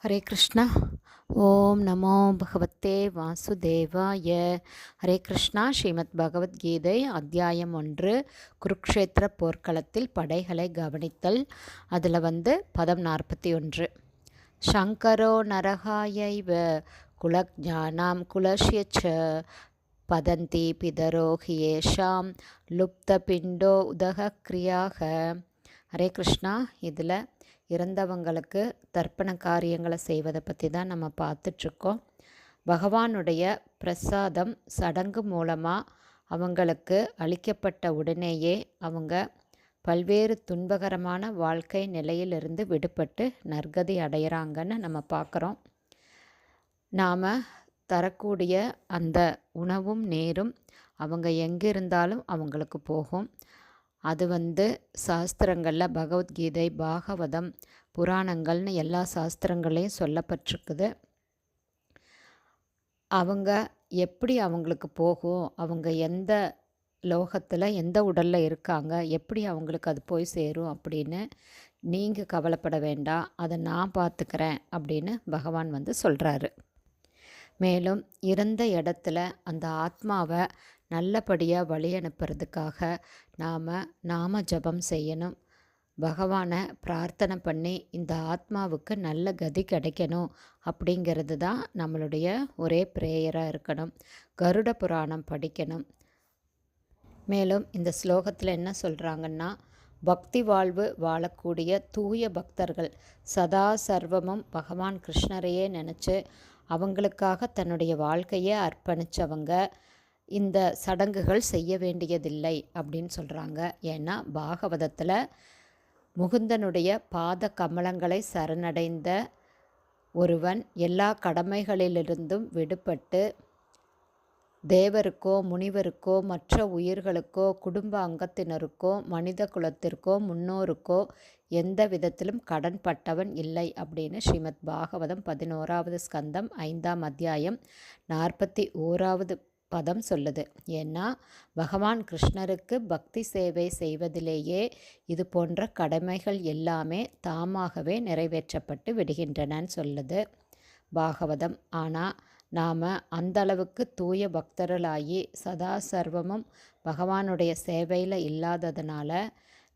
ஹரே கிருஷ்ணா. ஓம் நமோ பகவத்தே வாசுதேவாய. ஹரே கிருஷ்ணா. ஸ்ரீமத் பகவத்கீதை அத்தியாயம் 1, குருக்ஷேத்திர போர்க்களத்தில் படைகளை கவனித்தல். அதில் பதம் 41. சங்கரோ நரகாயைவ குலஜானாம் குலஷ்யச்ச பதந்தி பிதரோ ஹியேஷாம் லுப்த பிண்டோ உதக கிரியாக. ஹரே கிருஷ்ணா. இதில் இறந்தவங்களுக்கு தர்ப்பண காரியங்களை செய்வதை பற்றி தான் நம்ம பார்த்துட்ருக்கோம். பகவானுடைய பிரசாதம் சடங்கு மூலமாக அவங்களுக்கு அளிக்கப்பட்ட உடனேயே அவங்க பல்வேறு துன்பகரமான வாழ்க்கை நிலையிலிருந்து விடுபட்டு நற்கதி அடைகிறாங்கன்னு நம்ம பார்க்குறோம். நாம் தரக்கூடிய அந்த உணவும் நீரும் அவங்க எங்கே இருந்தாலும் அவங்களுக்கு போகும். அது சாஸ்திரங்களில் பகவத்கீதை, பாகவதம், புராணங்கள்னு எல்லா சாஸ்திரங்களையும் சொல்லப்பட்டிருக்குது. அவங்க எப்படி அவங்களுக்கு போகும், அவங்க எந்த லோகத்தில் எந்த உடலில் இருக்காங்க, எப்படி அவங்களுக்கு அது போய் சேரும் அப்படின்னு நீங்கள் கவலைப்பட வேண்டாம், அதை நான் பார்த்துக்கிறேன் அப்படின்னு பகவான் சொல்கிறாரு. மேலும் இறந்த இடத்துல அந்த ஆத்மாவை நல்லபடியாக வழி அனுப்புறதுக்காக நாம ஜபம் செய்யணும். பகவானை பிரார்த்தனை பண்ணி இந்த ஆத்மாவுக்கு நல்ல கதி கிடைக்கணும் அப்படிங்கிறது தான் நம்மளுடைய ஒரே ப்ரேயராக இருக்கணும். கருட புராணம் படிக்கணும். மேலும் இந்த ஸ்லோகத்தில் என்ன சொல்கிறாங்கன்னா, பக்தி வாழ்வு வாழக்கூடிய தூய பக்தர்கள் சதா சர்வமும் பகவான் கிருஷ்ணரையே நினச்சி அவங்களுக்காக தன்னுடைய வாழ்க்கையை அர்ப்பணித்தவங்க இந்த சடங்குகள் செய்ய வேண்டியதில்லை அப்படின்னு சொல்கிறாங்க. ஏன்னா பாகவதத்தில் முகுந்தனுடைய பாத கமலங்களை சரணடைந்த ஒருவன் எல்லா கடமைகளிலிருந்தும் விடுபட்டு தேவருக்கோ முனிவருக்கோ மற்ற உயிர்களுக்கோ குடும்ப அங்கத்தினருக்கோ மனித குலத்திற்கோ முன்னோருக்கோ எந்த விதத்திலும் கடன்பட்டவன் இல்லை அப்படின்னு ஸ்ரீமத் பாகவதம் 11வது ஸ்கந்தம் 5ஆம் அத்தியாயம் 41வது பதம் சொல்லுது. ஏன்னா பகவான் கிருஷ்ணருக்கு பக்தி சேவை செய்வதிலேயே இது போன்ற கடமைகள் எல்லாமே தாமாகவே நிறைவேற்றப்பட்டு விடுகின்றனன்னு சொல்லுது பாகவதம். ஆனால் நாம் அந்த அளவுக்கு தூய பக்தர்களாகி சதா சர்வமும் பகவானுடைய சேவையில் இல்லாததுனால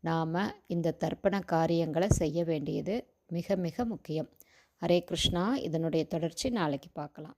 நாம் இந்த தர்ப்பண காரியங்களை செய்ய வேண்டியது மிக மிக முக்கியம். ஹரே கிருஷ்ணா. இதனுடைய தொடர்ச்சி நாளைக்கு பார்க்கலாம்.